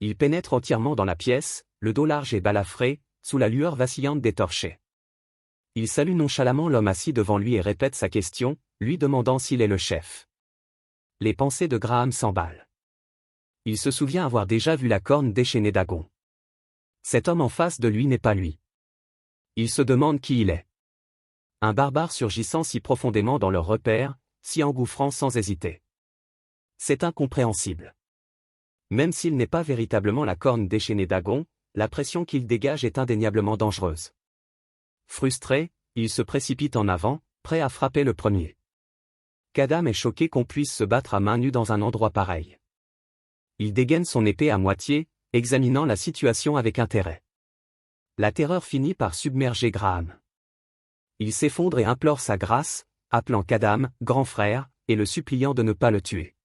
Il pénètre entièrement dans la pièce, le dos large et balafré, sous la lueur vacillante des torchets. Il salue nonchalamment l'homme assis devant lui et répète sa question, lui demandant s'il est le chef. Les pensées de Graham s'emballent. Il se souvient avoir déjà vu la corne déchaînée d'Agon. Cet homme en face de lui n'est pas lui. Il se demande qui il est. Un barbare surgissant si profondément dans leur repère, s'y engouffrant sans hésiter. C'est incompréhensible. Même s'il n'est pas véritablement la corne déchaînée d'Agon, la pression qu'il dégage est indéniablement dangereuse. Frustré, il se précipite en avant, prêt à frapper le premier. Quaddam est choqué qu'on puisse se battre à main nue dans un endroit pareil. Il dégaine son épée à moitié, examinant la situation avec intérêt. La terreur finit par submerger Graham. Il s'effondre et implore sa grâce, appelant Quaddam « grand frère » et le suppliant de ne pas le tuer.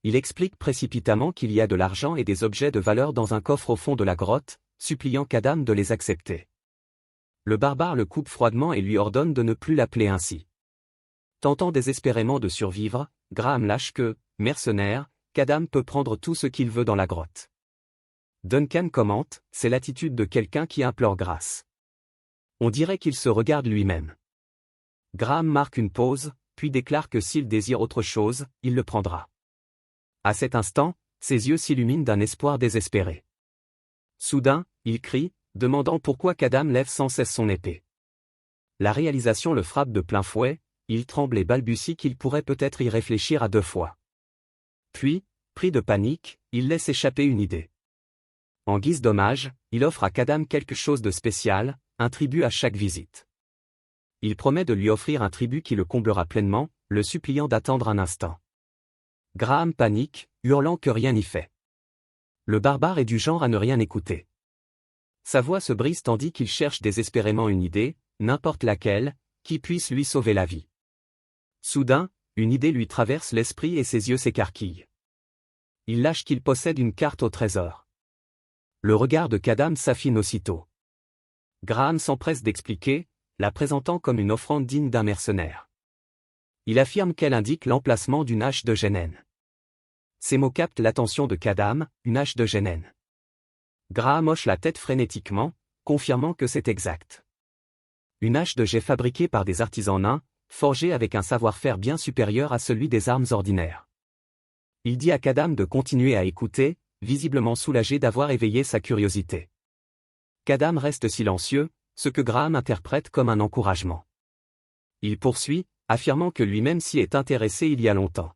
Il explique précipitamment qu'il y a de l'argent et des objets de valeur dans un coffre au fond de la grotte, suppliant Quaddam de les accepter. Le barbare le coupe froidement et lui ordonne de ne plus l'appeler ainsi. Tentant désespérément de survivre, Graham lâche que, mercenaire, Quaddam peut prendre tout ce qu'il veut dans la grotte. Duncan commente, c'est l'attitude de quelqu'un qui implore grâce. On dirait qu'il se regarde lui-même. Graham marque une pause, puis déclare que s'il désire autre chose, il le prendra. À cet instant, ses yeux s'illuminent d'un espoir désespéré. Soudain, il crie, demandant pourquoi Quaddam lève sans cesse son épée. La réalisation le frappe de plein fouet, il tremble et balbutie qu'il pourrait peut-être y réfléchir à 2 fois. Puis, pris de panique, il laisse échapper une idée. En guise d'hommage, il offre à Quaddam quelque chose de spécial, un tribut à chaque visite. Il promet de lui offrir un tribut qui le comblera pleinement, le suppliant d'attendre un instant. Graham panique, hurlant que rien n'y fait. Le barbare est du genre à ne rien écouter. Sa voix se brise tandis qu'il cherche désespérément une idée, n'importe laquelle, qui puisse lui sauver la vie. Soudain, une idée lui traverse l'esprit et ses yeux s'écarquillent. Il lâche qu'il possède une carte au trésor. Le regard de Quaddam s'affine aussitôt. Graham s'empresse d'expliquer, la présentant comme une offrande digne d'un mercenaire. Il affirme qu'elle indique l'emplacement d'une hache de Génène. Ces mots captent l'attention de Quaddam, une hache de Génène. Graham hoche la tête frénétiquement, confirmant que c'est exact. Une hache de jet fabriquée par des artisans nains, forgée avec un savoir-faire bien supérieur à celui des armes ordinaires. Il dit à Quaddam de continuer à écouter, visiblement soulagé d'avoir éveillé sa curiosité. Quaddam reste silencieux, ce que Graham interprète comme un encouragement. Il poursuit, affirmant que lui-même s'y est intéressé il y a longtemps.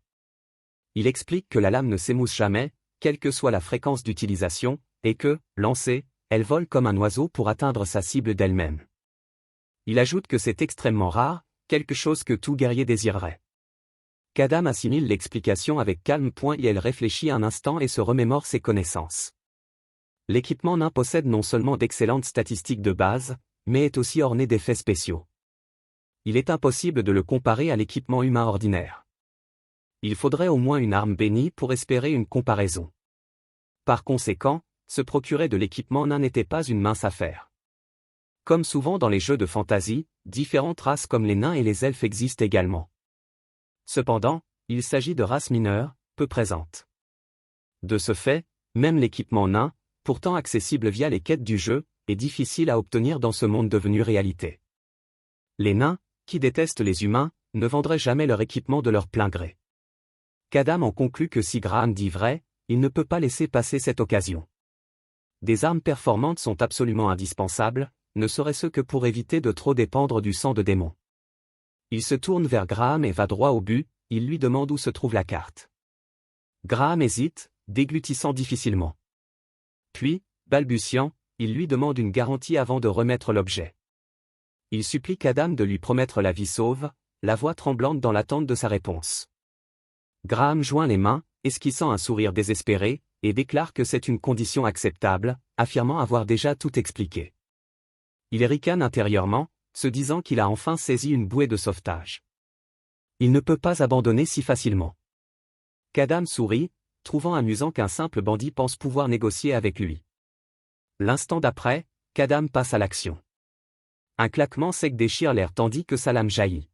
Il explique que la lame ne s'émousse jamais, quelle que soit la fréquence d'utilisation, et que, lancée, elle vole comme un oiseau pour atteindre sa cible d'elle-même. Il ajoute que c'est extrêmement rare, quelque chose que tout guerrier désirerait. Quaddam assimile l'explication avec calme. Et elle réfléchit un instant et se remémore ses connaissances. L'équipement nain possède non seulement d'excellentes statistiques de base, mais est aussi orné d'effets spéciaux. Il est impossible de le comparer à l'équipement humain ordinaire. Il faudrait au moins une arme bénie pour espérer une comparaison. Par conséquent, se procurer de l'équipement nain n'était pas une mince affaire. Comme souvent dans les jeux de fantasy, différentes races comme les nains et les elfes existent également. Cependant, il s'agit de races mineures, peu présentes. De ce fait, même l'équipement nain, pourtant accessible via les quêtes du jeu, est difficile à obtenir dans ce monde devenu réalité. Les nains, qui détestent les humains, ne vendraient jamais leur équipement de leur plein gré. Quaddam en conclut que si Graham dit vrai, il ne peut pas laisser passer cette occasion. Des armes performantes sont absolument indispensables, ne serait-ce que pour éviter de trop dépendre du sang de démons. Il se tourne vers Graham et va droit au but, il lui demande où se trouve la carte. Graham hésite, déglutissant difficilement. Puis, balbutiant, il lui demande une garantie avant de remettre l'objet. Il supplie Quaddam de lui promettre la vie sauve, la voix tremblante dans l'attente de sa réponse. Graham joint les mains, esquissant un sourire désespéré, et déclare que c'est une condition acceptable, affirmant avoir déjà tout expliqué. Il ricane intérieurement, se disant qu'il a enfin saisi une bouée de sauvetage. Il ne peut pas abandonner si facilement. Quaddam sourit, trouvant amusant qu'un simple bandit pense pouvoir négocier avec lui. L'instant d'après, Quaddam passe à l'action. Un claquement sec déchire l'air tandis que sa lame jaillit.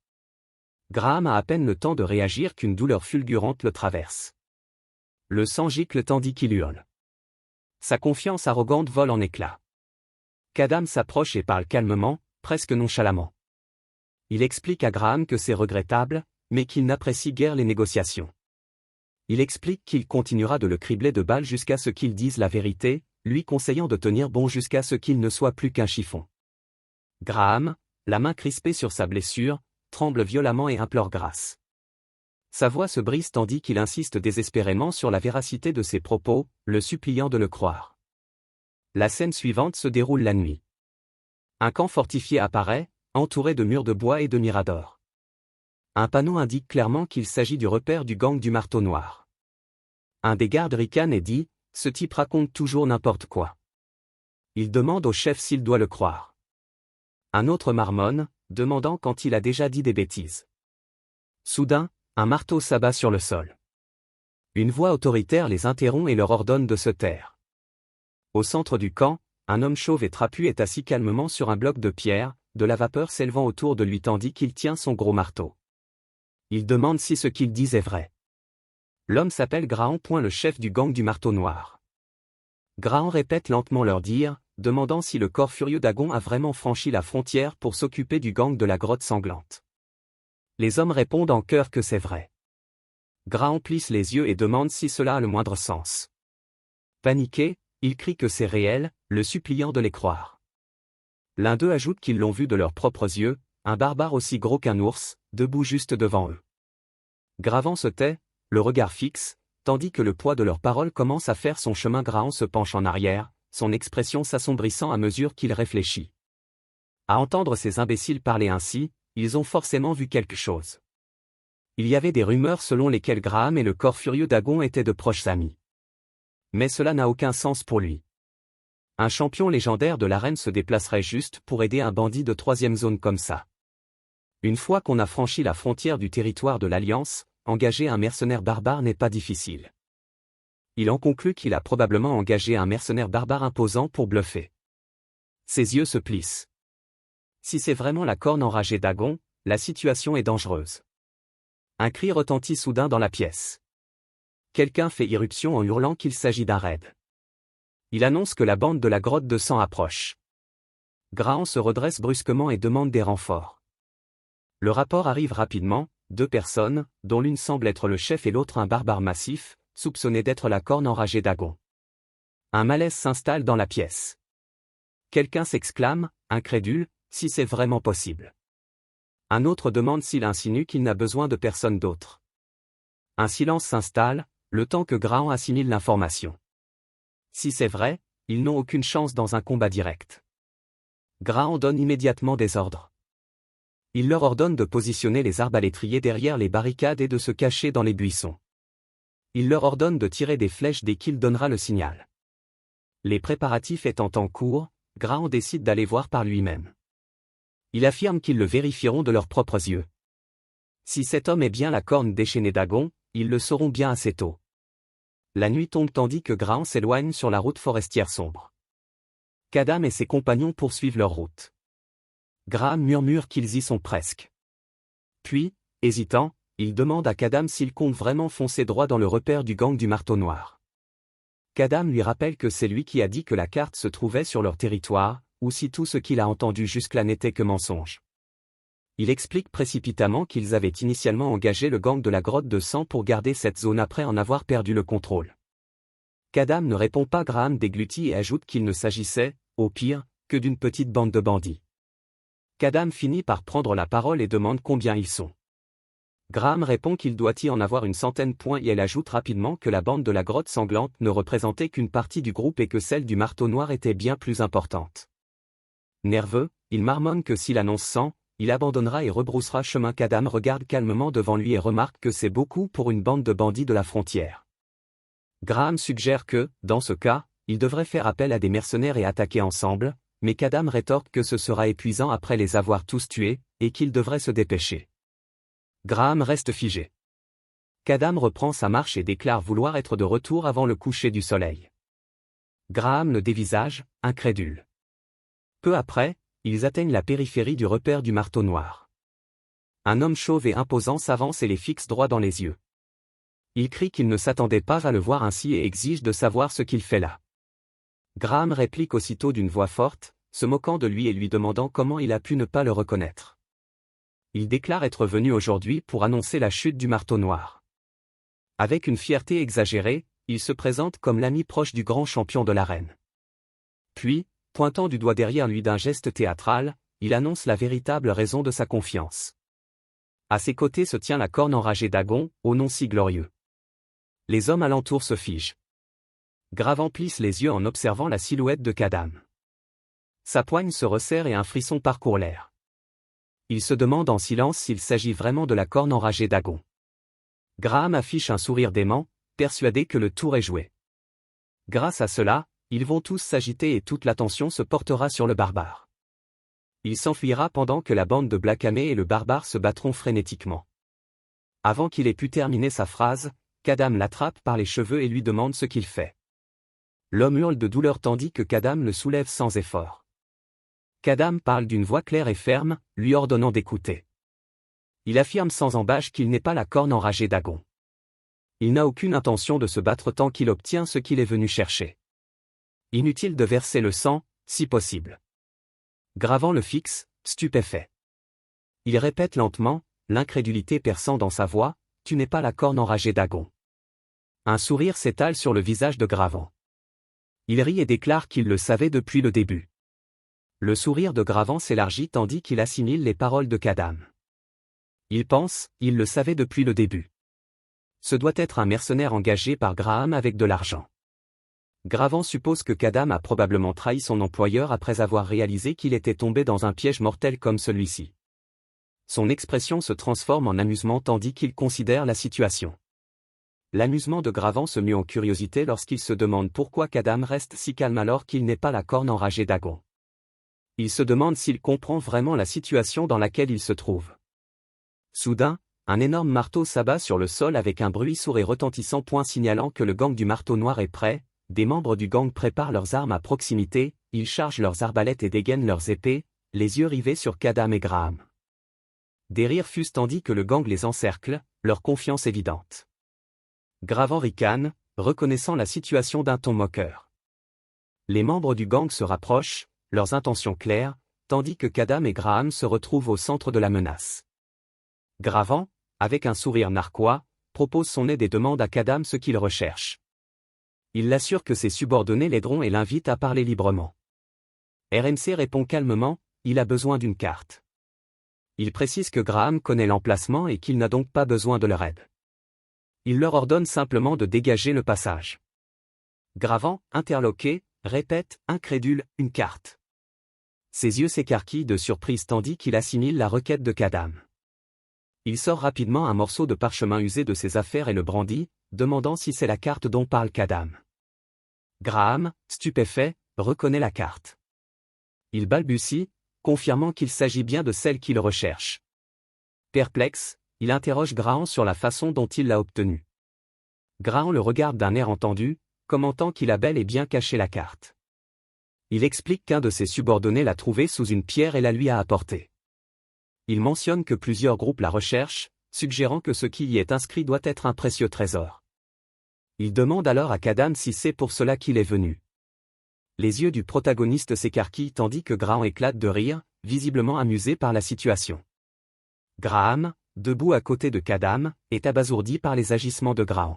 Graham a à peine le temps de réagir qu'une douleur fulgurante le traverse. Le sang gicle tandis qu'il hurle. Sa confiance arrogante vole en éclats. Qu'Adam s'approche et parle calmement, presque nonchalamment. Il explique à Graham que c'est regrettable, mais qu'il n'apprécie guère les négociations. Il explique qu'il continuera de le cribler de balles jusqu'à ce qu'il dise la vérité, lui conseillant de tenir bon jusqu'à ce qu'il ne soit plus qu'un chiffon. Graham, la main crispée sur sa blessure, tremble violemment et implore grâce. Sa voix se brise tandis qu'il insiste désespérément sur la véracité de ses propos, le suppliant de le croire. La scène suivante se déroule la nuit. Un camp fortifié apparaît, entouré de murs de bois et de miradors. Un panneau indique clairement qu'il s'agit du repère du gang du Marteau Noir. Un des gardes ricane et dit « Ce type raconte toujours n'importe quoi ». Il demande au chef s'il doit le croire. Un autre marmonne, demandant quand il a déjà dit des bêtises. Soudain, un marteau s'abat sur le sol. Une voix autoritaire les interrompt et leur ordonne de se taire. Au centre du camp, un homme chauve et trapu est assis calmement sur un bloc de pierre, de la vapeur s'élevant autour de lui tandis qu'il tient son gros marteau. Il demande si ce qu'il dit est vrai. L'homme s'appelle Graham, le chef du gang du Marteau Noir. Graham répète lentement leur dire, demandant si le corps furieux d'Agon a vraiment franchi la frontière pour s'occuper du gang de la grotte sanglante. Les hommes répondent en chœur que c'est vrai. Graham plisse les yeux et demande si cela a le moindre sens. Paniqué, il crie que c'est réel, le suppliant de les croire. L'un d'eux ajoute qu'ils l'ont vu de leurs propres yeux, un barbare aussi gros qu'un ours, debout juste devant eux. Graham se tait, le regard fixe, tandis que le poids de leurs paroles commence à faire son chemin. Graham se penche en arrière, son expression s'assombrissant à mesure qu'il réfléchit. À entendre ces imbéciles parler ainsi, ils ont forcément vu quelque chose. Il y avait des rumeurs selon lesquelles Graham et le corps furieux d'Agon étaient de proches amis. Mais cela n'a aucun sens pour lui. Un champion légendaire de l'arène se déplacerait juste pour aider un bandit de 3e zone comme ça. Une fois qu'on a franchi la frontière du territoire de l'Alliance, engager un mercenaire barbare n'est pas difficile. Il en conclut qu'il a probablement engagé un mercenaire barbare imposant pour bluffer. Ses yeux se plissent. Si c'est vraiment la corne enragée d'Agon, la situation est dangereuse. Un cri retentit soudain dans la pièce. Quelqu'un fait irruption en hurlant qu'il s'agit d'un raid. Il annonce que la bande de la grotte de sang approche. Graham se redresse brusquement et demande des renforts. Le rapport arrive rapidement, 2 personnes, dont l'une semble être le chef et l'autre un barbare massif, soupçonné d'être la corne enragée d'Agon. Un malaise s'installe dans la pièce. Quelqu'un s'exclame, incrédule, si c'est vraiment possible. Un autre demande s'il insinue qu'il n'a besoin de personne d'autre. Un silence s'installe, le temps que Graham assimile l'information. Si c'est vrai, ils n'ont aucune chance dans un combat direct. Graham donne immédiatement des ordres. Il leur ordonne de positionner les arbalétriers derrière les barricades et de se cacher dans les buissons. Il leur ordonne de tirer des flèches dès qu'il donnera le signal. Les préparatifs étant en cours, Graham décide d'aller voir par lui-même. Il affirme qu'ils le vérifieront de leurs propres yeux. Si cet homme est bien la corne déchaînée d'Agon, ils le sauront bien assez tôt. La nuit tombe tandis que Graham s'éloigne sur la route forestière sombre. Qu'Adam et ses compagnons poursuivent leur route. Graham murmure qu'ils y sont presque. Puis, hésitant, il demande à qu'Adam s'il compte vraiment foncer droit dans le repère du gang du Marteau Noir. Qu'Adam lui rappelle que c'est lui qui a dit que la carte se trouvait sur leur territoire, ou si tout ce qu'il a entendu jusque-là n'était que mensonge. Il explique précipitamment qu'ils avaient initialement engagé le gang de la grotte de sang pour garder cette zone après en avoir perdu le contrôle. Qu'Adam ne répond pas. Graham déglutit et ajoute qu'il ne s'agissait, au pire, que d'une petite bande de bandits. Qu'Adam finit par prendre la parole et demande combien ils sont. Graham répond qu'il doit y en avoir une centaine. Et elle ajoute rapidement que la bande de la grotte sanglante ne représentait qu'une partie du groupe et que celle du Marteau Noir était bien plus importante. Nerveux, il marmonne que s'il annonce 100, il abandonnera et rebroussera chemin. Qu'Adam regarde calmement devant lui et remarque que c'est beaucoup pour une bande de bandits de la frontière. Graham suggère que, dans ce cas, il devrait faire appel à des mercenaires et attaquer ensemble, mais qu'Adam rétorque que ce sera épuisant après les avoir tous tués, et qu'il devrait se dépêcher. Graham reste figé. Qu'Adam reprend sa marche et déclare vouloir être de retour avant le coucher du soleil. Graham le dévisage, incrédule. Peu après, ils atteignent la périphérie du repère du Marteau Noir. Un homme chauve et imposant s'avance et les fixe droit dans les yeux. Il crie qu'il ne s'attendait pas à le voir ainsi et exige de savoir ce qu'il fait là. Graham réplique aussitôt d'une voix forte, se moquant de lui et lui demandant comment il a pu ne pas le reconnaître. Il déclare être venu aujourd'hui pour annoncer la chute du marteau noir. Avec une fierté exagérée, il se présente comme l'ami proche du grand champion de l'arène. Puis, pointant du doigt derrière lui d'un geste théâtral, il annonce la véritable raison de sa confiance. À ses côtés se tient la corne enragée d'Agon, au nom si glorieux. Les hommes alentour se figent. Gravant plisse les yeux en observant la silhouette de Kadam. Sa poigne se resserre et un frisson parcourt l'air. Il se demande en silence s'il s'agit vraiment de la corne enragée d'Agon. Graham affiche un sourire dément, persuadé que le tour est joué. Grâce à cela, ils vont tous s'agiter et toute l'attention se portera sur le barbare. Il s'enfuira pendant que la bande de Blackamet et le barbare se battront frénétiquement. Avant qu'il ait pu terminer sa phrase, Kadam l'attrape par les cheveux et lui demande ce qu'il fait. L'homme hurle de douleur tandis que Kadam le soulève sans effort. Kadam parle d'une voix claire et ferme, lui ordonnant d'écouter. Il affirme sans embâche qu'il n'est pas la corne enragée d'Agon. Il n'a aucune intention de se battre tant qu'il obtient ce qu'il est venu chercher. Inutile de verser le sang, si possible. Gravant le fixe, stupéfait. Il répète lentement, l'incrédulité perçant dans sa voix, « Tu n'es pas la corne enragée d'Agon. » Un sourire s'étale sur le visage de Gravant. Il rit et déclare qu'il le savait depuis le début. Le sourire de Gravant s'élargit tandis qu'il assimile les paroles de Kadam. Il pense, il le savait depuis le début. Ce doit être un mercenaire engagé par Graham avec de l'argent. Gravant suppose que Kadam a probablement trahi son employeur après avoir réalisé qu'il était tombé dans un piège mortel comme celui-ci. Son expression se transforme en amusement tandis qu'il considère la situation. L'amusement de Gravant se mue en curiosité lorsqu'il se demande pourquoi Kadam reste si calme alors qu'il n'est pas la corne enragée d'Agon. Il se demande s'il comprend vraiment la situation dans laquelle il se trouve. Soudain, un énorme marteau s'abat sur le sol avec un bruit sourd et retentissant point signalant que le gang du marteau noir est prêt. Des membres du gang préparent leurs armes à proximité, ils chargent leurs arbalètes et dégainent leurs épées, les yeux rivés sur Kadam et Graham. Des rires fusent tandis que le gang les encercle, leur confiance évidente. Gravant ricane, reconnaissant la situation d'un ton moqueur. Les membres du gang se rapprochent, leurs intentions claires, tandis que Kadam et Graham se retrouvent au centre de la menace. Gravant, avec un sourire narquois, propose son aide et demande à Kadam ce qu'il recherche. Il l'assure que ses subordonnés l'aideront et l'invite à parler librement. RMC répond calmement, il a besoin d'une carte. Il précise que Graham connaît l'emplacement et qu'il n'a donc pas besoin de leur aide. Il leur ordonne simplement de dégager le passage. Gravant, interloqué, répète, incrédule, une carte. Ses yeux s'écarquillent de surprise tandis qu'il assimile la requête de Kadam. Il sort rapidement un morceau de parchemin usé de ses affaires et le brandit, demandant si c'est la carte dont parle Kadam. Graham, stupéfait, reconnaît la carte. Il balbutie, confirmant qu'il s'agit bien de celle qu'il recherche. Perplexe, il interroge Graham sur la façon dont il l'a obtenue. Graham le regarde d'un air entendu, commentant qu'il a bel et bien caché la carte. Il explique qu'un de ses subordonnés l'a trouvée sous une pierre et la lui a apportée. Il mentionne que plusieurs groupes la recherchent, suggérant que ce qui y est inscrit doit être un précieux trésor. Il demande alors à Kadam si c'est pour cela qu'il est venu. Les yeux du protagoniste s'écarquillent tandis que Graham éclate de rire, visiblement amusé par la situation. Graham, debout à côté de Kadam, est abasourdi par les agissements de Graham.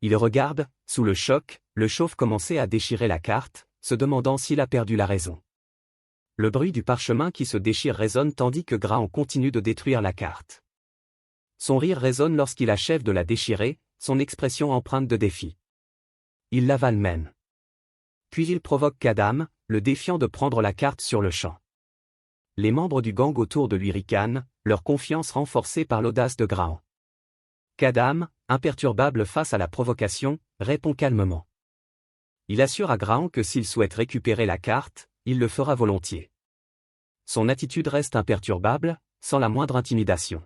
Il regarde, sous le choc, le chauve commencer à déchirer la carte, se demandant s'il a perdu la raison. Le bruit du parchemin qui se déchire résonne tandis que Graham continue de détruire la carte. Son rire résonne lorsqu'il achève de la déchirer, son expression empreinte de défi. Il l'avale même. Puis il provoque Kadam, le défiant de prendre la carte sur le champ. Les membres du gang autour de lui ricanent, leur confiance renforcée par l'audace de Graham. Kadam, imperturbable face à la provocation, répond calmement. Il assure à Graham que s'il souhaite récupérer la carte, il le fera volontiers. Son attitude reste imperturbable, sans la moindre intimidation.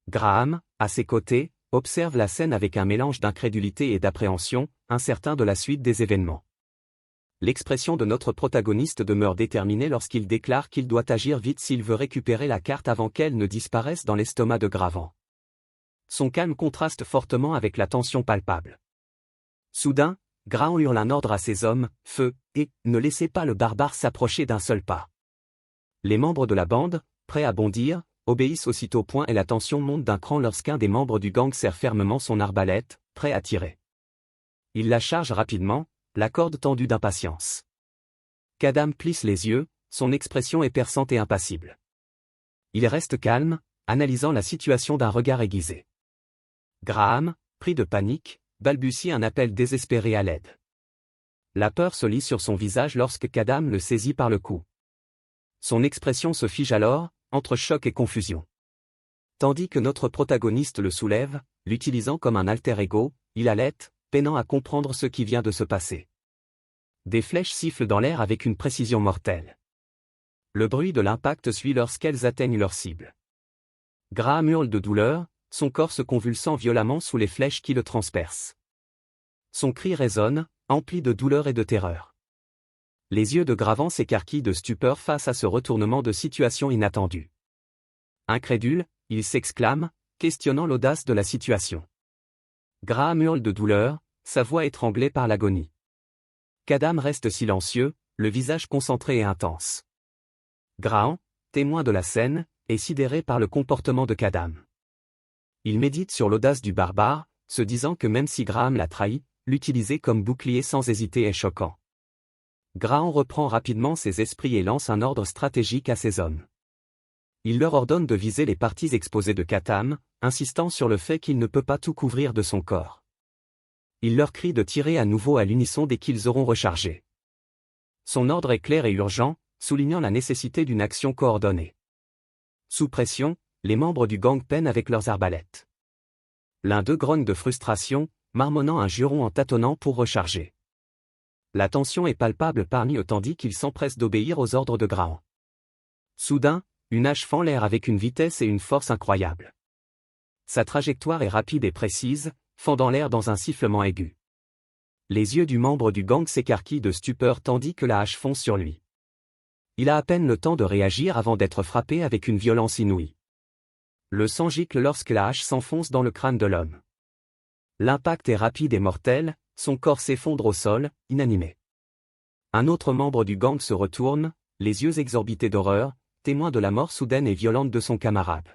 Graham, à ses côtés, observe la scène avec un mélange d'incrédulité et d'appréhension, incertain de la suite des événements. L'expression de notre protagoniste demeure déterminée lorsqu'il déclare qu'il doit agir vite s'il veut récupérer la carte avant qu'elle ne disparaisse dans l'estomac de Gravant. Son calme contraste fortement avec la tension palpable. Soudain, Grahan hurle un ordre à ses hommes, feu, et ne laissez pas le barbare s'approcher d'un seul pas. Les membres de la bande, prêts à bondir, obéissent aussitôt point et la tension monte d'un cran lorsqu'un des membres du gang serre fermement son arbalète, prêt à tirer. Il la charge rapidement, la corde tendue d'impatience. Kadam plisse les yeux, son expression est perçante et impassible. Il reste calme, analysant la situation d'un regard aiguisé. Graham, pris de panique, balbutie un appel désespéré à l'aide. La peur se lit sur son visage lorsque Kadam le saisit par le cou. Son expression se fige alors, entre choc et confusion. Tandis que notre protagoniste le soulève, l'utilisant comme un alter ego, il halète, peinant à comprendre ce qui vient de se passer. Des flèches sifflent dans l'air avec une précision mortelle. Le bruit de l'impact suit lorsqu'elles atteignent leur cible. Graham hurle de douleur, son corps se convulsant violemment sous les flèches qui le transpercent. Son cri résonne, empli de douleur et de terreur. Les yeux de Grahan s'écarquillent de stupeur face à ce retournement de situation inattendu. Incrédule, il s'exclame, questionnant l'audace de la situation. Graham hurle de douleur, sa voix étranglée par l'agonie. Kadam reste silencieux, le visage concentré et intense. Grahan, témoin de la scène, est sidéré par le comportement de Kadam. Il médite sur l'audace du barbare, se disant que même si Graham l'a trahi, l'utiliser comme bouclier sans hésiter est choquant. Grahan reprend rapidement ses esprits et lance un ordre stratégique à ses hommes. Il leur ordonne de viser les parties exposées de Kadam, insistant sur le fait qu'il ne peut pas tout couvrir de son corps. Il leur crie de tirer à nouveau à l'unisson dès qu'ils auront rechargé. Son ordre est clair et urgent, soulignant la nécessité d'une action coordonnée. Sous pression, les membres du gang peinent avec leurs arbalètes. L'un d'eux grogne de frustration, marmonnant un juron en tâtonnant pour recharger. La tension est palpable parmi eux tandis qu'ils s'empressent d'obéir aux ordres de Grahan. Soudain, une hache fend l'air avec une vitesse et une force incroyables. Sa trajectoire est rapide et précise, fendant l'air dans un sifflement aigu. Les yeux du membre du gang s'écarquillent de stupeur tandis que la hache fonce sur lui. Il a à peine le temps de réagir avant d'être frappé avec une violence inouïe. Le sang gicle lorsque la hache s'enfonce dans le crâne de l'homme. L'impact est rapide et mortel, son corps s'effondre au sol, inanimé. Un autre membre du gang se retourne, les yeux exorbités d'horreur, témoin de la mort soudaine et violente de son camarade.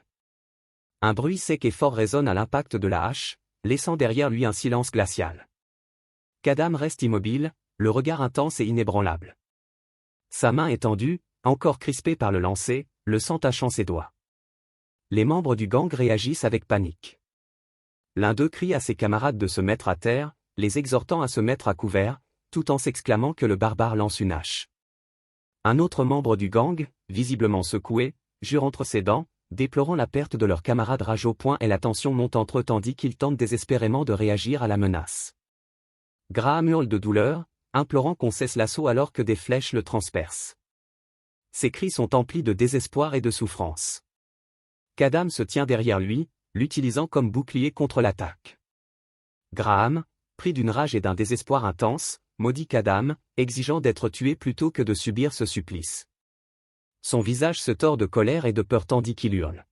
Un bruit sec et fort résonne à l'impact de la hache, laissant derrière lui un silence glacial. Kadam reste immobile, le regard intense et inébranlable. Sa main est tendue, encore crispée par le lancer, le sang tachant ses doigts. Les membres du gang réagissent avec panique. L'un d'eux crie à ses camarades de se mettre à terre, les exhortant à se mettre à couvert, tout en s'exclamant que le barbare lance une hache. Un autre membre du gang, visiblement secoué, jure entre ses dents, déplorant la perte de leur camarade rage au point et la tension monte entre eux tandis qu'ils tentent désespérément de réagir à la menace. Graham hurle de douleur, implorant qu'on cesse l'assaut alors que des flèches le transpercent. Ses cris sont emplis de désespoir et de souffrance. Kadam se tient derrière lui, l'utilisant comme bouclier contre l'attaque. Graham, pris d'une rage et d'un désespoir intense, maudit Kadam, exigeant d'être tué plutôt que de subir ce supplice. Son visage se tord de colère et de peur tandis qu'il hurle.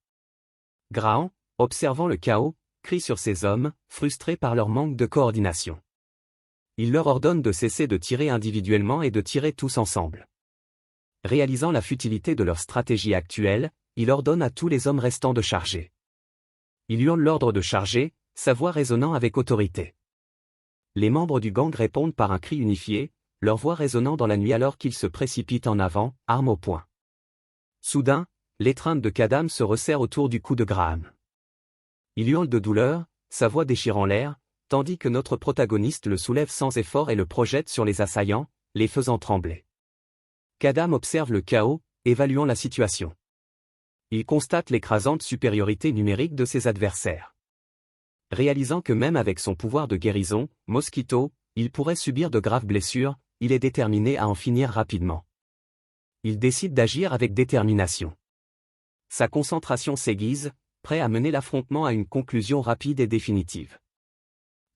Grahan, observant le chaos, crie sur ses hommes, frustrés par leur manque de coordination. Il leur ordonne de cesser de tirer individuellement et de tirer tous ensemble. Réalisant la futilité de leur stratégie actuelle, il ordonne à tous les hommes restants de charger. Il hurle l'ordre de charger, sa voix résonnant avec autorité. Les membres du gang répondent par un cri unifié, leur voix résonnant dans la nuit alors qu'ils se précipitent en avant, arme au poing. Soudain, l'étreinte de Kadam se resserre autour du cou de Graham. Il hurle de douleur, sa voix déchirant l'air, tandis que notre protagoniste le soulève sans effort et le projette sur les assaillants, les faisant trembler. Kadam observe le chaos, évaluant la situation. Il constate l'écrasante supériorité numérique de ses adversaires. Réalisant que même avec son pouvoir de guérison, Mosquito, il pourrait subir de graves blessures, il est déterminé à en finir rapidement. Il décide d'agir avec détermination. Sa concentration s'aiguise, prêt à mener l'affrontement à une conclusion rapide et définitive.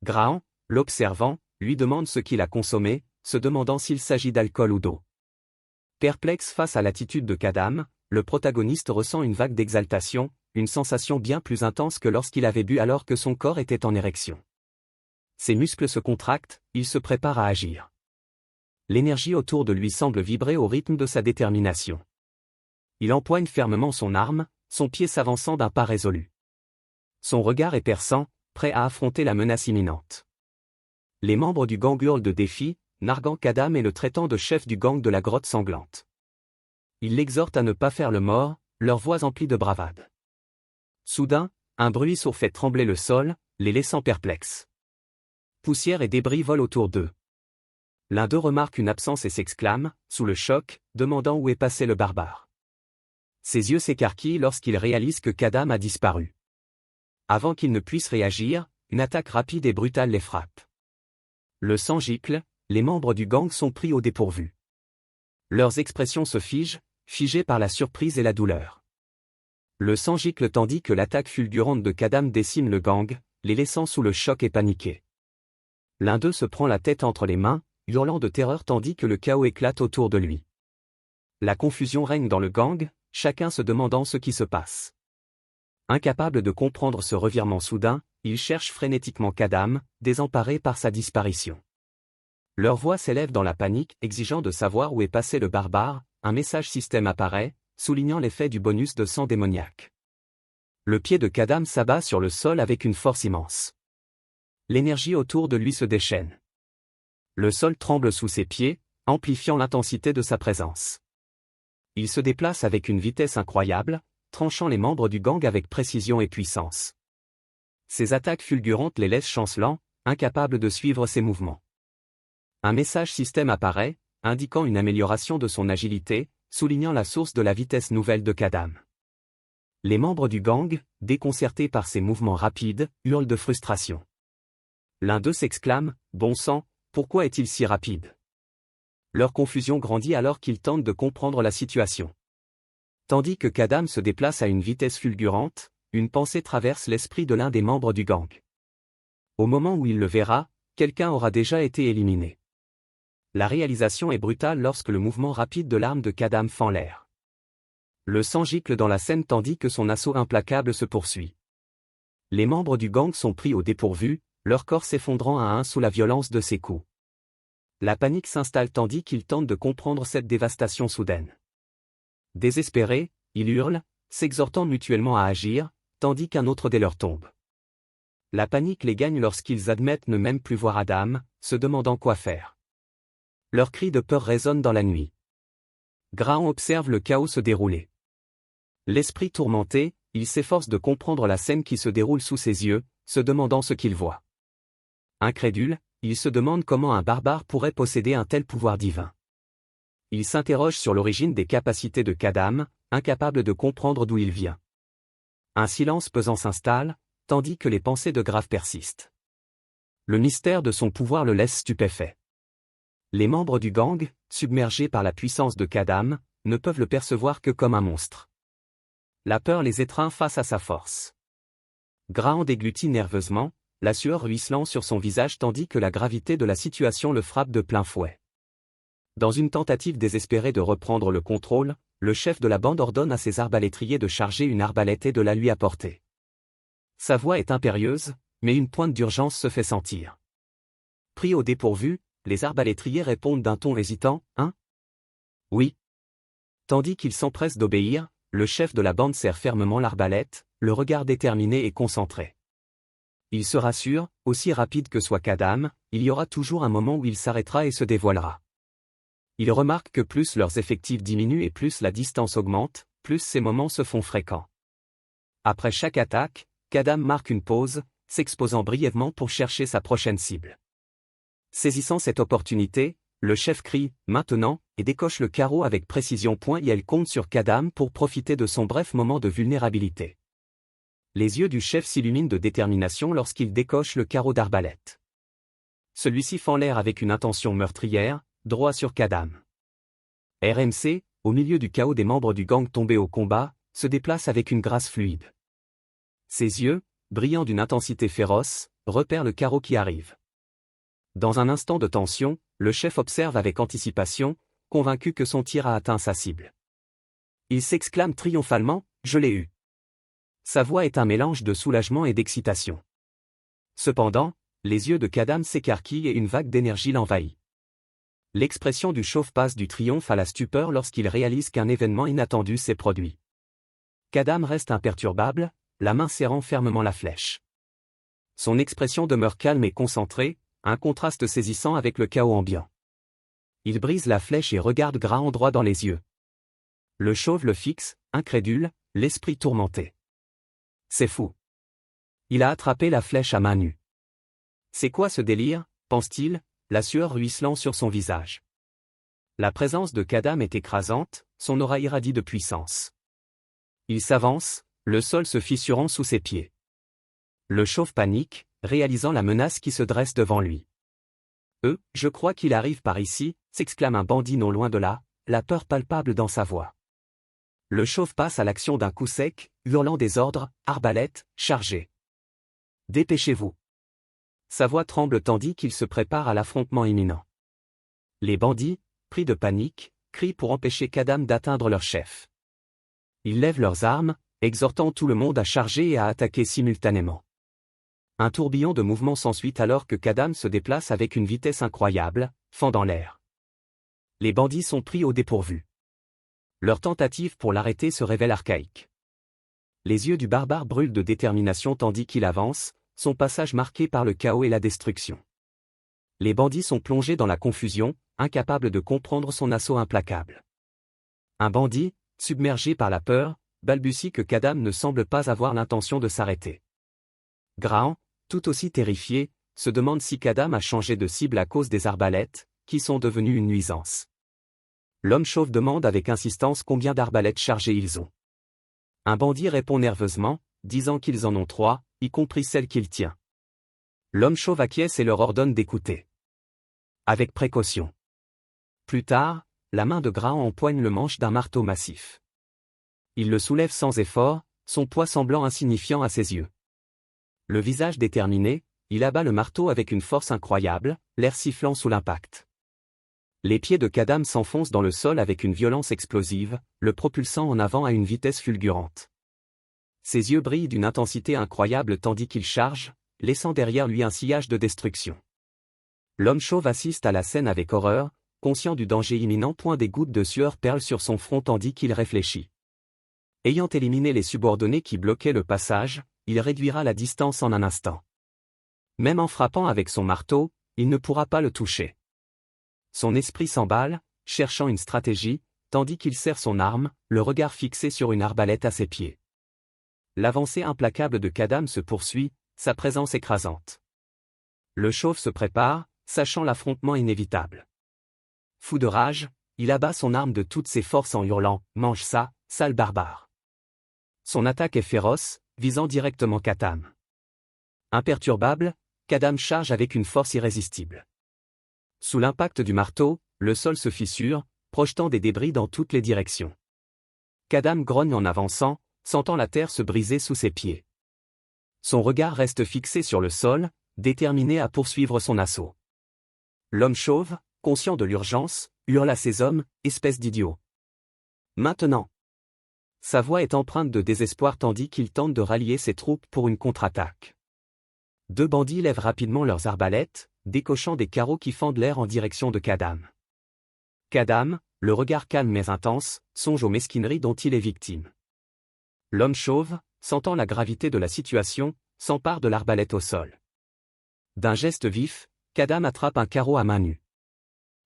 Grahan, l'observant, lui demande ce qu'il a consommé, se demandant s'il s'agit d'alcool ou d'eau. Perplexe face à l'attitude de Kadam, le protagoniste ressent une vague d'exaltation, une sensation bien plus intense que lorsqu'il avait bu alors que son corps était en érection. Ses muscles se contractent, il se prépare à agir. L'énergie autour de lui semble vibrer au rythme de sa détermination. Il empoigne fermement son arme, son pied s'avançant d'un pas résolu. Son regard est perçant, prêt à affronter la menace imminente. Les membres du gang hurlent de défi, narguant Kadam et le traitant de chef du gang de la grotte sanglante. Ils l'exhortent à ne pas faire le mort, leurs voix emplies de bravade. Soudain, un bruit sourd fait trembler le sol, les laissant perplexes. Poussière et débris volent autour d'eux. L'un d'eux remarque une absence et s'exclame, sous le choc, demandant où est passé le barbare. Ses yeux s'écarquillent lorsqu'il réalise que Kadam a disparu. Avant qu'il ne puisse réagir, une attaque rapide et brutale les frappe. Le sang gicle, les membres du gang sont pris au dépourvu. Leurs expressions se figent, figées par la surprise et la douleur. Le sang gicle tandis que l'attaque fulgurante de Kadam décime le gang, les laissant sous le choc et paniqués. L'un d'eux se prend la tête entre les mains, hurlant de terreur tandis que le chaos éclate autour de lui. La confusion règne dans le gang, chacun se demandant ce qui se passe. Incapable de comprendre ce revirement soudain, ils cherchent frénétiquement Kadam, désemparés par sa disparition. Leur voix s'élève dans la panique, exigeant de savoir où est passé le barbare. Un message système apparaît, soulignant l'effet du bonus de sang démoniaque. Le pied de Kadam s'abat sur le sol avec une force immense. L'énergie autour de lui se déchaîne. Le sol tremble sous ses pieds, amplifiant l'intensité de sa présence. Il se déplace avec une vitesse incroyable, tranchant les membres du gang avec précision et puissance. Ses attaques fulgurantes les laissent chancelants, incapables de suivre ses mouvements. Un message système apparaît, indiquant une amélioration de son agilité, soulignant la source de la vitesse nouvelle de Kadam. Les membres du gang, déconcertés par ces mouvements rapides, hurlent de frustration. L'un d'eux s'exclame, « Bon sang, pourquoi est-il si rapide ?» Leur confusion grandit alors qu'ils tentent de comprendre la situation. Tandis que Kadam se déplace à une vitesse fulgurante, une pensée traverse l'esprit de l'un des membres du gang. Au moment où il le verra, quelqu'un aura déjà été éliminé. La réalisation est brutale lorsque le mouvement rapide de l'arme de Kadam fend l'air. Le sang gicle dans la scène tandis que son assaut implacable se poursuit. Les membres du gang sont pris au dépourvu, leur corps s'effondrant à un sous la violence de ses coups. La panique s'installe tandis qu'ils tentent de comprendre cette dévastation soudaine. Désespérés, ils hurlent, s'exhortant mutuellement à agir, tandis qu'un autre des leurs tombe. La panique les gagne lorsqu'ils admettent ne même plus voir Adam, se demandant quoi faire. Leurs cris de peur résonnent dans la nuit. Graham observe le chaos se dérouler. L'esprit tourmenté, il s'efforce de comprendre la scène qui se déroule sous ses yeux, se demandant ce qu'il voit. Incrédule, il se demande comment un barbare pourrait posséder un tel pouvoir divin. Il s'interroge sur l'origine des capacités de Kadam, incapable de comprendre d'où il vient. Un silence pesant s'installe, tandis que les pensées de Grave persistent. Le mystère de son pouvoir le laisse stupéfait. Les membres du gang, submergés par la puissance de Kadam, ne peuvent le percevoir que comme un monstre. La peur les étreint face à sa force. Graham déglutit nerveusement, la sueur ruisselant sur son visage tandis que la gravité de la situation le frappe de plein fouet. Dans une tentative désespérée de reprendre le contrôle, le chef de la bande ordonne à ses arbalétriers de charger une arbalète et de la lui apporter. Sa voix est impérieuse, mais une pointe d'urgence se fait sentir. Pris au dépourvu, les arbalétriers répondent d'un ton hésitant, « Hein ? Oui. » Tandis qu'ils s'empressent d'obéir, le chef de la bande serre fermement l'arbalète, le regard déterminé et concentré. Il se rassure, aussi rapide que soit Kadam, il y aura toujours un moment où il s'arrêtera et se dévoilera. Il remarque que plus leurs effectifs diminuent et plus la distance augmente, plus ces moments se font fréquents. Après chaque attaque, Kadam marque une pause, s'exposant brièvement pour chercher sa prochaine cible. Saisissant cette opportunité, le chef crie « Maintenant » et décoche le carreau avec précision. Et elle compte sur Kadam pour profiter de son bref moment de vulnérabilité. Les yeux du chef s'illuminent de détermination lorsqu'il décoche le carreau d'arbalète. Celui-ci fend l'air avec une intention meurtrière, droit sur Kadam. RMC, au milieu du chaos des membres du gang tombés au combat, se déplace avec une grâce fluide. Ses yeux, brillant d'une intensité féroce, repèrent le carreau qui arrive. Dans un instant de tension, le chef observe avec anticipation, convaincu que son tir a atteint sa cible. Il s'exclame triomphalement, « Je l'ai eu !» Sa voix est un mélange de soulagement et d'excitation. Cependant, Les yeux de Kadam s'écarquillent et une vague d'énergie l'envahit. L'expression du chauve passe du triomphe à la stupeur lorsqu'il réalise qu'un événement inattendu s'est produit. Kadam reste imperturbable, la main serrant fermement la flèche. Son expression demeure calme et concentrée, un contraste saisissant avec le chaos ambiant. Il brise la flèche et regarde Graham droit dans les yeux. Le chauve le fixe, incrédule, l'esprit tourmenté. C'est fou. Il a attrapé la flèche à main nue. C'est quoi ce délire, pense-t-il, la sueur ruisselant sur son visage. La présence de Kadam est écrasante, son aura irradie de puissance. Il s'avance, le sol se fissurant sous ses pieds. Le chauve panique, réalisant la menace qui se dresse devant lui. Je crois qu'il arrive par ici, s'exclame un bandit non loin de là, la peur palpable dans sa voix. Le chauve passe à l'action d'un coup sec, hurlant des ordres, arbalète, chargez. Dépêchez-vous. Sa voix tremble tandis qu'il se prépare à l'affrontement imminent. Les bandits, pris de panique, crient pour empêcher Kadam d'atteindre leur chef. Ils lèvent leurs armes, exhortant tout le monde à charger et à attaquer simultanément. Un tourbillon de mouvements s'ensuit alors que Kadam se déplace avec une vitesse incroyable, fendant l'air. Les bandits sont pris au dépourvu. Leur tentative pour l'arrêter se révèle archaïque. Les yeux du barbare brûlent de détermination tandis qu'il avance, son passage marqué par le chaos et la destruction. Les bandits sont plongés dans la confusion, incapables de comprendre son assaut implacable. Un bandit, submergé par la peur, balbutie que Kadam ne semble pas avoir l'intention de s'arrêter. Graham, tout aussi terrifié, se demande si Kadam a changé de cible à cause des arbalètes, qui sont devenues une nuisance. L'homme chauve demande avec insistance combien d'arbalètes chargées ils ont. Un bandit répond nerveusement, disant qu'ils en ont 3, y compris celle qu'il tient. L'homme chauve acquiesce et leur ordonne d'écouter. Avec précaution. Plus tard, la main de Graham empoigne le manche d'un marteau massif. Il le soulève sans effort, son poids semblant insignifiant à ses yeux. Le visage déterminé, il abat le marteau avec une force incroyable, l'air sifflant sous l'impact. Les pieds de Kadam s'enfoncent dans le sol avec une violence explosive, le propulsant en avant à une vitesse fulgurante. Ses yeux brillent d'une intensité incroyable tandis qu'il charge, laissant derrière lui un sillage de destruction. L'homme chauve assiste à la scène avec horreur, conscient du danger imminent. Des gouttes de sueur perlent sur son front tandis qu'il réfléchit. Ayant éliminé les subordonnés qui bloquaient le passage, il réduira la distance en un instant. Même en frappant avec son marteau, il ne pourra pas le toucher. Son esprit s'emballe, cherchant une stratégie, tandis qu'il serre son arme, le regard fixé sur une arbalète à ses pieds. L'avancée implacable de Kadam se poursuit, sa présence écrasante. Le chauve se prépare, sachant l'affrontement inévitable. Fou de rage, il abat son arme de toutes ses forces en hurlant « Mange ça, sale barbare !» Son attaque est féroce, visant directement Kadam. Imperturbable, Kadam charge avec une force irrésistible. Sous l'impact du marteau, le sol se fissure, projetant des débris dans toutes les directions. Kadam grogne en avançant, sentant la terre se briser sous ses pieds. Son regard reste fixé sur le sol, déterminé à poursuivre son assaut. L'homme chauve, conscient de l'urgence, hurle à ses hommes, espèce d'idiots. Maintenant. Sa voix est empreinte de désespoir tandis qu'il tente de rallier ses troupes pour une contre-attaque. Deux bandits lèvent rapidement leurs arbalètes, décochant des carreaux qui fendent l'air en direction de Kadam. Kadam, le regard calme mais intense, songe aux mesquineries dont il est victime. L'homme chauve, sentant la gravité de la situation, s'empare de l'arbalète au sol. D'un geste vif, Kadam attrape un carreau à main nue.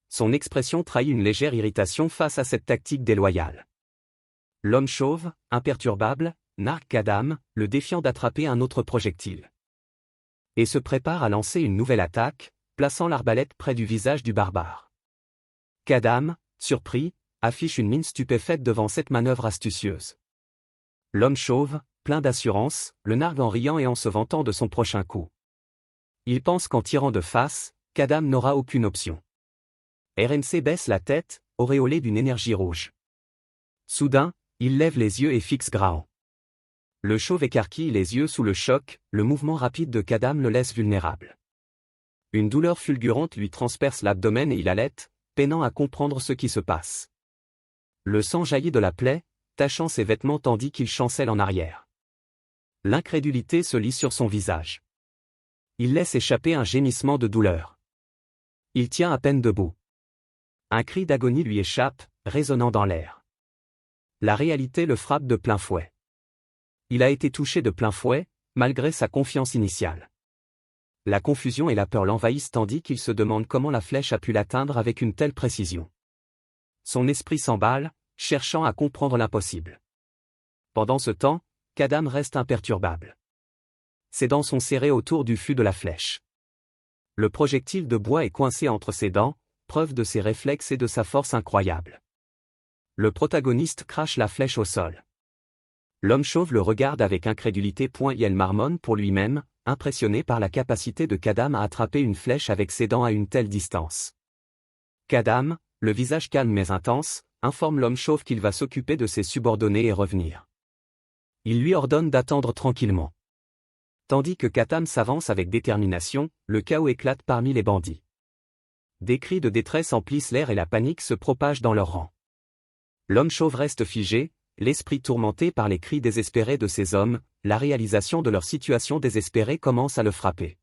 Son expression trahit une légère irritation face à cette tactique déloyale. L'homme chauve, imperturbable, nargue Kadam, le défiant d'attraper un autre projectile. Et se prépare à lancer une nouvelle attaque, plaçant l'arbalète près du visage du barbare. Kadam, surpris, affiche une mine stupéfaite devant cette manœuvre astucieuse. L'homme chauve, plein d'assurance, le nargue en riant et en se vantant de son prochain coup. Il pense qu'en tirant de face, Kadam n'aura aucune option. RMC baisse la tête, auréolé d'une énergie rouge. Soudain, il lève les yeux et fixe Graham. Le chauve écarquille les yeux sous le choc, le mouvement rapide de Kadam le laisse vulnérable. Une douleur fulgurante lui transperce l'abdomen et il halète, peinant à comprendre ce qui se passe. Le sang jaillit de la plaie, tachant ses vêtements tandis qu'il chancelle en arrière. L'incrédulité se lit sur son visage. Il laisse échapper un gémissement de douleur. Il tient à peine debout. Un cri d'agonie lui échappe, résonnant dans l'air. La réalité le frappe de plein fouet. Il a été touché de plein fouet, malgré sa confiance initiale. La confusion et la peur l'envahissent tandis qu'il se demande comment la flèche a pu l'atteindre avec une telle précision. Son esprit s'emballe, cherchant à comprendre l'impossible. Pendant ce temps, Kadam reste imperturbable. Ses dents sont serrées autour du fût de la flèche. Le projectile de bois est coincé entre ses dents, preuve de ses réflexes et de sa force incroyable. Le protagoniste crache la flèche au sol. L'homme chauve le regarde avec incrédulité. Il marmonne pour lui-même, impressionné par la capacité de Kadam à attraper une flèche avec ses dents à une telle distance. Kadam, le visage calme mais intense, informe l'homme chauve qu'il va s'occuper de ses subordonnés et revenir. Il lui ordonne d'attendre tranquillement. Tandis que Kadam s'avance avec détermination, le chaos éclate parmi les bandits. Des cris de détresse emplissent l'air et la panique se propage dans leurs rangs. L'homme chauve reste figé, l'esprit tourmenté par les cris désespérés de ces hommes, la réalisation de leur situation désespérée commence à le frapper.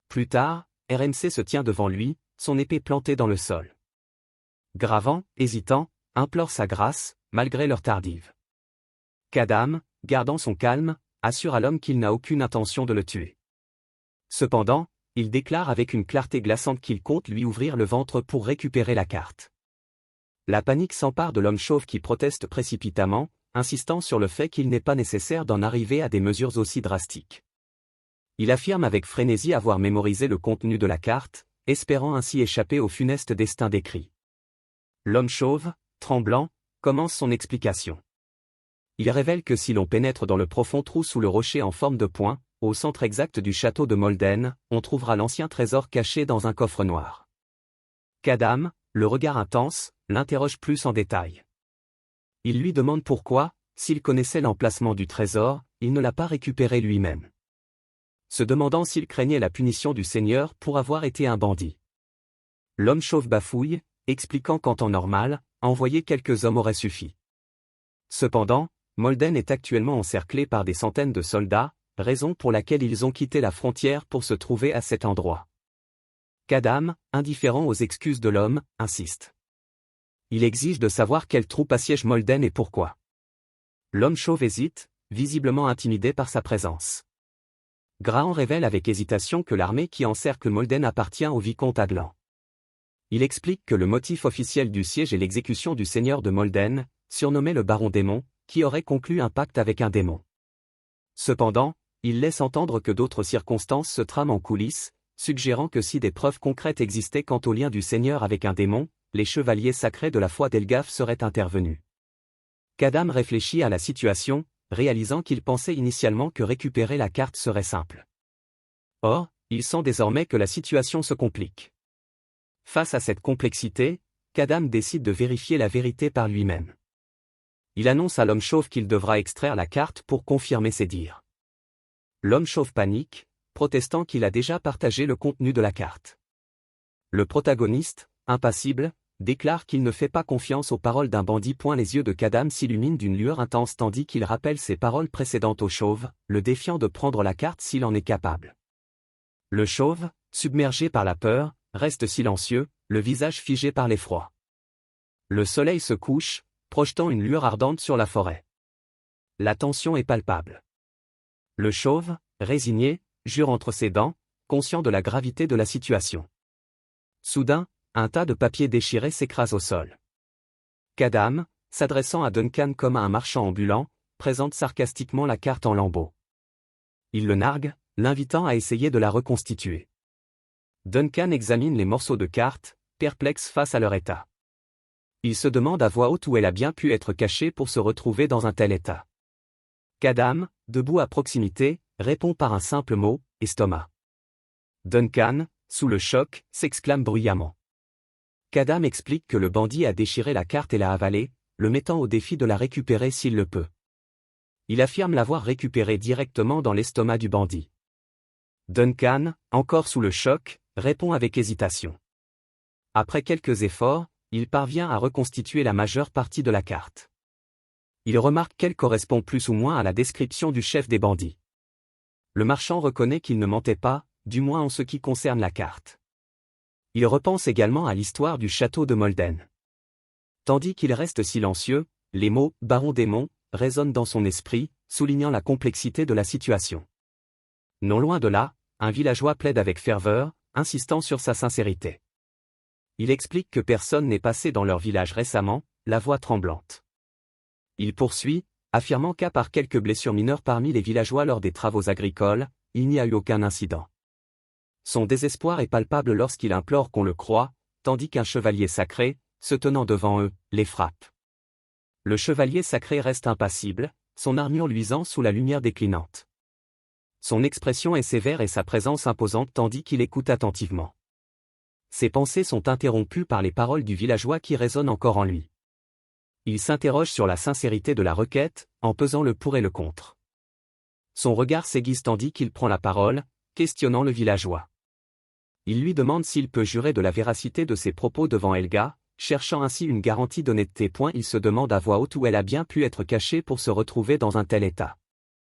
Plus tard, RMC se tient devant lui, son épée plantée dans le sol. Gravant, hésitant, implore sa grâce, malgré l'heure tardive. Kadam, gardant son calme, assure à l'homme qu'il n'a aucune intention de le tuer. Cependant, il déclare avec une clarté glaçante qu'il compte lui ouvrir le ventre pour récupérer la carte. La panique s'empare de l'homme chauve qui proteste précipitamment, insistant sur le fait qu'il n'est pas nécessaire d'en arriver à des mesures aussi drastiques. Il affirme avec frénésie avoir mémorisé le contenu de la carte, espérant ainsi échapper au funeste destin décrit. L'homme chauve, tremblant, commence son explication. Il révèle que si l'on pénètre dans le profond trou sous le rocher en forme de poing, au centre exact du château de Molden, on trouvera l'ancien trésor caché dans un coffre noir. Kadam, le regard intense, l'interroge plus en détail. Il lui demande pourquoi, s'il connaissait l'emplacement du trésor, il ne l'a pas récupéré lui-même. Se demandant s'il craignait la punition du Seigneur pour avoir été un bandit. L'homme chauve bafouille, expliquant qu'en temps normal, envoyer quelques hommes aurait suffi. Cependant, Molden est actuellement encerclé par des centaines de soldats, raison pour laquelle ils ont quitté la frontière pour se trouver à cet endroit. Kadam, indifférent aux excuses de l'homme, insiste. Il exige de savoir quelle troupe assiège Molden et pourquoi. L'homme chauve hésite, visiblement intimidé par sa présence. Graham révèle avec hésitation que l'armée qui encercle Molden appartient au vicomte Adlan. Il explique que le motif officiel du siège est l'exécution du seigneur de Molden, surnommé le baron démon, qui aurait conclu un pacte avec un démon. Cependant, il laisse entendre que d'autres circonstances se trament en coulisses, suggérant que si des preuves concrètes existaient quant au lien du seigneur avec un démon, les chevaliers sacrés de la foi d'Elgaf seraient intervenus. Kadam réfléchit à la situation, réalisant qu'il pensait initialement que récupérer la carte serait simple. Or, il sent désormais que la situation se complique. Face à cette complexité, Kadam décide de vérifier la vérité par lui-même. Il annonce à l'homme chauve qu'il devra extraire la carte pour confirmer ses dires. L'homme chauve panique, protestant qu'il a déjà partagé le contenu de la carte. Le protagoniste, impassible, déclare qu'il ne fait pas confiance aux paroles d'un bandit. Les yeux de Kadam s'illuminent d'une lueur intense tandis qu'il rappelle ses paroles précédentes au chauve, le défiant de prendre la carte s'il en est capable. Le chauve, submergé par la peur, reste silencieux, le visage figé par l'effroi. Le soleil se couche, projetant une lueur ardente sur la forêt. La tension est palpable. Le chauve, résigné, jure entre ses dents, conscient de la gravité de la situation. Soudain, un tas de papiers déchirés s'écrase au sol. Kadam, s'adressant à Duncan comme à un marchand ambulant, présente sarcastiquement la carte en lambeaux. Il le nargue, l'invitant à essayer de la reconstituer. Duncan examine les morceaux de carte, perplexe face à leur état. Il se demande à voix haute où elle a bien pu être cachée pour se retrouver dans un tel état. Kadam, debout à proximité, répond par un simple mot, estomac. Duncan, sous le choc, s'exclame bruyamment. Kadam explique que le bandit a déchiré la carte et l'a avalée, le mettant au défi de la récupérer s'il le peut. Il affirme l'avoir récupérée directement dans l'estomac du bandit. Duncan, encore sous le choc, répond avec hésitation. Après quelques efforts, il parvient à reconstituer la majeure partie de la carte. Il remarque qu'elle correspond plus ou moins à la description du chef des bandits. Le marchand reconnaît qu'il ne mentait pas, du moins en ce qui concerne la carte. Il repense également à l'histoire du château de Molden. Tandis qu'il reste silencieux, les mots « baron démon » résonnent dans son esprit, soulignant la complexité de la situation. Non loin de là, un villageois plaide avec ferveur, insistant sur sa sincérité. Il explique que personne n'est passé dans leur village récemment, la voix tremblante. Il poursuit, affirmant qu'à part quelques blessures mineures parmi les villageois lors des travaux agricoles, il n'y a eu aucun incident. Son désespoir est palpable lorsqu'il implore qu'on le croie, tandis qu'un chevalier sacré, se tenant devant eux, les frappe. Le chevalier sacré reste impassible, son armure luisant sous la lumière déclinante. Son expression est sévère et sa présence imposante tandis qu'il écoute attentivement. Ses pensées sont interrompues par les paroles du villageois qui résonnent encore en lui. Il s'interroge sur la sincérité de la requête, en pesant le pour et le contre. Son regard s'aiguise tandis qu'il prend la parole, questionnant le villageois. Il lui demande s'il peut jurer de la véracité de ses propos devant Helga, cherchant ainsi une garantie d'honnêteté. Il se demande à voix haute où elle a bien pu être cachée pour se retrouver dans un tel état.